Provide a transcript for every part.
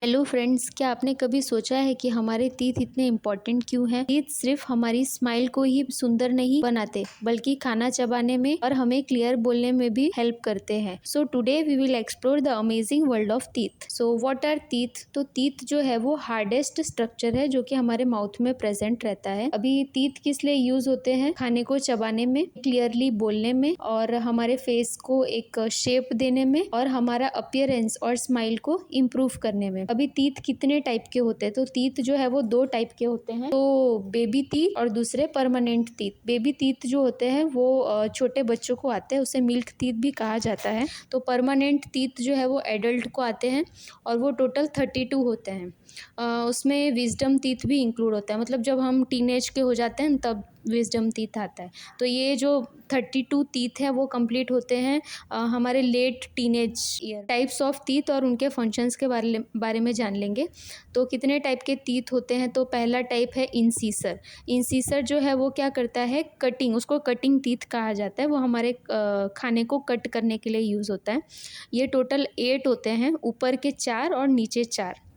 Hello friends, क्या आपने कभी सोचा है कि हमारे टीथ इतने इम्पोर्टेंट क्यों हैं? टीथ सिर्फ हमारी स्माइल को ही सुंदर नहीं बनाते, बल्कि खाना चबाने में और हमें क्लियर बोलने में भी हेल्प करते हैं। So today we will explore the amazing world of teeth. So what are teeth? तो टीथ जो है वो हार्डेस्ट स्ट्रक्चर है जो कि हमारे माउथ में प्रेजेंट रहता है। अभी टीथ किस लिए यूज होते हैं? खाने को चबाने में, क्लियरली बोलने में, और हमारे फेस को एक शेप देने में, और हमारा अपीयरेंस और स्माइल को इम्प्रूव करने में। अभी टीथ कितने टाइप के होते हैं? तो टीथ जो है वो दो टाइप के होते हैं, तो बेबी टीथ और दूसरे परमानेंट टीथ। बेबी टीथ जो होते हैं वो छोटे बच्चों को आते हैं, उसे मिल्क टीथ भी कहा जाता है। तो परमानेंट टीथ जो है वो एडल्ट को आते हैं और वो टोटल 32 होते हैं। उसमें विजडम टीथ भी इंक्लूड होता है, मतलब जब हम टीनेज के हो जाते हैं तब विजडम टीथ आता है। तो ये जो 32 टीथ है वो कंप्लीट होते हैं हमारे late teenage year. Types of teeth और उनके फंक्शंस के बारे में जान लेंगे। तो कितने टाइप के टीथ होते हैं? तो पहला टाइप है इंसीसर। इंसीसर जो है वो क्या करता है? कटिंग, उसको कटिंग टीथ कहा जाता है। वो हमारे खाने को कट करने के लिए यूज़ होता है। ये टोटल 8 होते हैं, ऊपर के 4 और नीचे 4।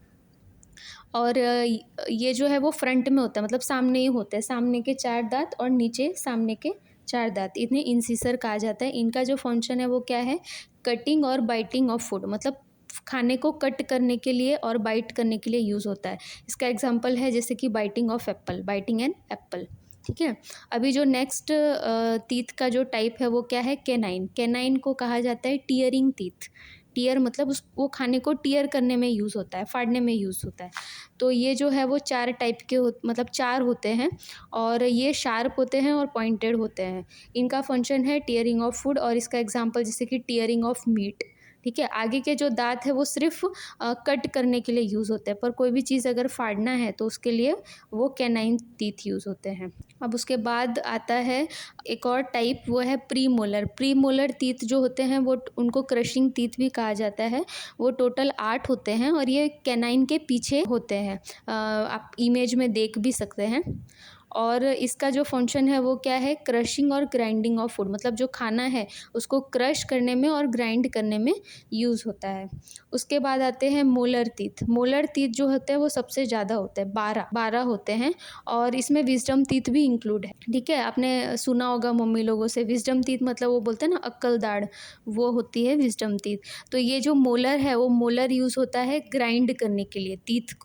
और ये जो है वो फ्रंट में होता है, मतलब सामने ही होता है। सामने के 4 दांत और नीचे सामने के 4 दांत, इन्हें इंसिसर कहा जाता है। इनका जो फंक्शन है वो क्या है? कटिंग और बाइटिंग ऑफ फूड, मतलब खाने को कट करने के लिए और बाइट करने के लिए यूज़ होता है। इसका एग्जांपल है जैसे कि biting of apple, biting an apple. ठीक है। अभी जो नेक्स्ट टीथ का जो टाइप है वो क्या है? कैनाइन। कैनाइन को कहा जाता है टीयरिंग टीथ। टीयर मतलब वो खाने को टीयर करने में यूज़ होता है, फाड़ने में यूज़ होता है। तो ये जो है वो 4 टाइप के मतलब 4 होते हैं, और ये शार्प होते हैं और पॉइंटेड होते हैं। इनका फंक्शन है टीयरिंग ऑफ फूड, और इसका एग्जांपल जैसे कि टीयरिंग ऑफ मीट। ठीक है। आगे के जो दांत है वो सिर्फ कट करने के लिए यूज़ होते हैं, पर कोई भी चीज़ अगर फाड़ना है तो उसके लिए वो कैनाइन टीथ यूज़ होते हैं। अब उसके बाद आता है एक और टाइप, वो है प्रीमोलर। प्रीमोलर टीथ जो होते हैं वो उनको क्रशिंग टीथ भी कहा जाता है। वो टोटल 8 होते हैं और ये कैनाइन के पीछे होते हैं। आप इमेज में देख भी सकते हैं। और इसका जो फंक्शन है वो क्या है? क्रशिंग और ग्राइंडिंग ऑफ फूड, मतलब जो खाना है उसको क्रश करने में और ग्राइंड करने में यूज़ होता है। उसके बाद आते हैं मोलर टीथ। मोलर टीथ जो होते हैं वो सबसे ज़्यादा होते हैं, 12 होते हैं, और इसमें विजडम टीथ भी इंक्लूड है। ठीक है। आपने सुना होगा मम्मी लोगों से, विजडम टीथ मतलब वो बोलते हैं ना अक्कल दाढ़, वो होती है विजडम टीथ। तो ये जो मोलर है वो मोलर यूज़ होता है ग्राइंड करने के लिए। टीथ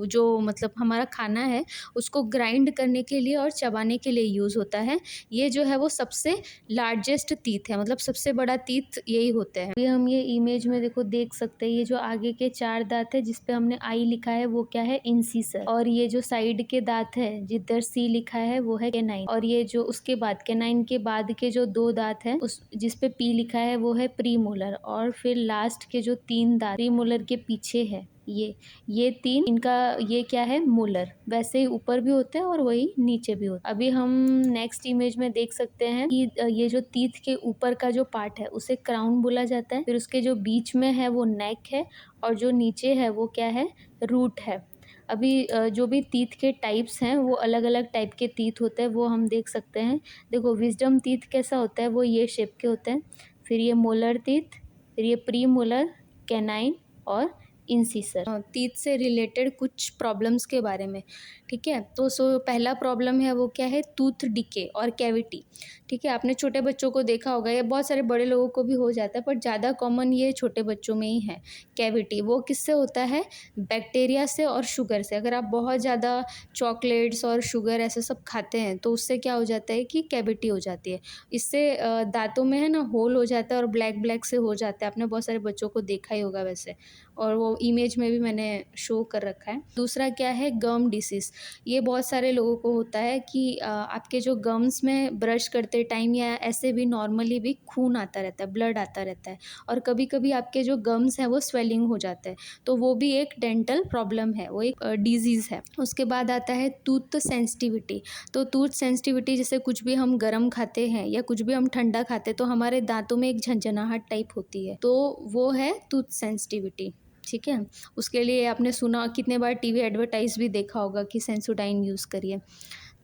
जो मतलब हमारा खाना है उसको ग्राइंड करने के लिए और चबाने के लिए यूज़ होता है। ये जो है वो सबसे लार्जेस्ट टीथ है, मतलब सबसे बड़ा टीथ यही होते हैं। अभी हम ये इमेज में देखो देख सकते हैं, ये जो आगे के 4 दांत है जिसपे हमने आई लिखा है वो क्या है? इंसिसर। और ये जो साइड के दांत है जिधर सी लिखा है वो है कैनाइन। और ये जो उसके बाद कैनाइन के बाद के जो 2 दांत है उस जिसपे पी लिखा है वो है प्रीमोलर। और फिर लास्ट के जो 3 दांत प्रीमोलर के पीछे है, ये 3, इनका ये क्या है? मोलर। वैसे ही ऊपर भी होते हैं और वही नीचे भी होते हैं। अभी हम नेक्स्ट इमेज में देख सकते हैं कि ये जो टीथ के ऊपर का जो पार्ट है उसे क्राउन बोला जाता है। फिर उसके जो बीच में है वो नेक है, और जो नीचे है वो क्या है? रूट है। अभी जो भी टीथ के टाइप्स हैं वो अलग अलग टाइप के टीथ होते हैं, वो हम देख सकते हैं। देखो विजडम टीथ कैसा होता है? वो ये शेप के होते हैं। फिर ये मोलर टीथ, फिर ये प्री मोलर, कैनाइन और इंसिसर। टीथ से रिलेटेड कुछ प्रॉब्लम्स के बारे में। ठीक है। तो पहला प्रॉब्लम है वो क्या है? टूथ डिके और कैविटी। ठीक है। आपने छोटे बच्चों को देखा होगा, या बहुत सारे बड़े लोगों को भी हो जाता है, पर ज़्यादा कॉमन ये छोटे बच्चों में ही है। कैविटी वो किससे होता है? बैक्टीरिया से और शुगर से। अगर आप बहुत ज़्यादा चॉकलेट्स और शुगर ऐसे सब खाते हैं तो उससे क्या हो जाता है कि कैविटी हो जाती है। इससे दांतों में है ना होल हो जाता है और ब्लैक ब्लैक से हो जाता है। आपने बहुत सारे बच्चों को देखा ही होगा वैसे, और वो इमेज में भी मैंने शो कर रखा है। दूसरा क्या है? गम डिसीज़। ये बहुत सारे लोगों को होता है कि आपके जो गम्स में ब्रश करते टाइम या ऐसे भी नॉर्मली भी खून आता रहता है, ब्लड आता रहता है, और कभी कभी आपके जो गम्स हैं वो स्वेलिंग हो जाते हैं। तो वो भी एक डेंटल प्रॉब्लम है, वो एक डिजीज़ है। उसके बाद आता है टूथ सेंसिटिविटी। तो टूथ सेंसिटिविटी जैसे कुछ भी हम गर्म खाते हैं या कुछ भी हम ठंडा खाते हैं तो हमारे दांतों में एक झंझनाहट टाइप होती है, तो वो है टूथ सेंसिटिविटी। ठीक है। उसके लिए आपने सुना, कितने बार टीवी एडवर्टाइज भी देखा होगा कि सेंसोडाइन यूज़ करिए।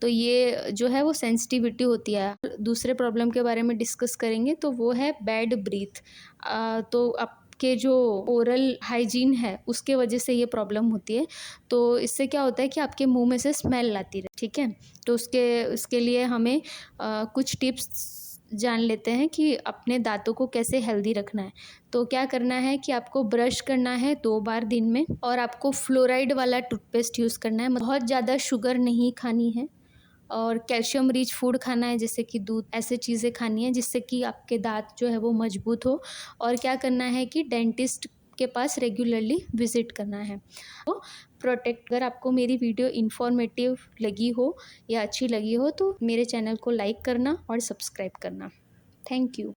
तो ये जो है वो सेंसिटिविटी होती है। दूसरे प्रॉब्लम के बारे में डिस्कस करेंगे तो वो है बैड ब्रीथ। तो आप के जो ओरल हाइजीन है उसके वजह से ये प्रॉब्लम होती है। तो इससे क्या होता है कि आपके मुंह में से स्मेल आती है, ठीक है। तो उसके लिए हमें कुछ टिप्स जान लेते हैं कि अपने दांतों को कैसे हेल्दी रखना है। तो क्या करना है कि आपको ब्रश करना है 2 बार दिन में, और आपको फ्लोराइड वाला टूथपेस्ट यूज़ करना है। बहुत ज़्यादा शुगर नहीं खानी है, और कैल्शियम रिच फूड खाना है, जैसे कि दूध, ऐसे चीज़ें खानी है जिससे कि आपके दांत जो है वो मजबूत हो। और क्या करना है कि डेंटिस्ट के पास रेगुलरली विजिट करना है। तो अगर आपको मेरी वीडियो इन्फॉर्मेटिव लगी हो या अच्छी लगी हो तो मेरे चैनल को लाइक करना और सब्सक्राइब करना। Thank you.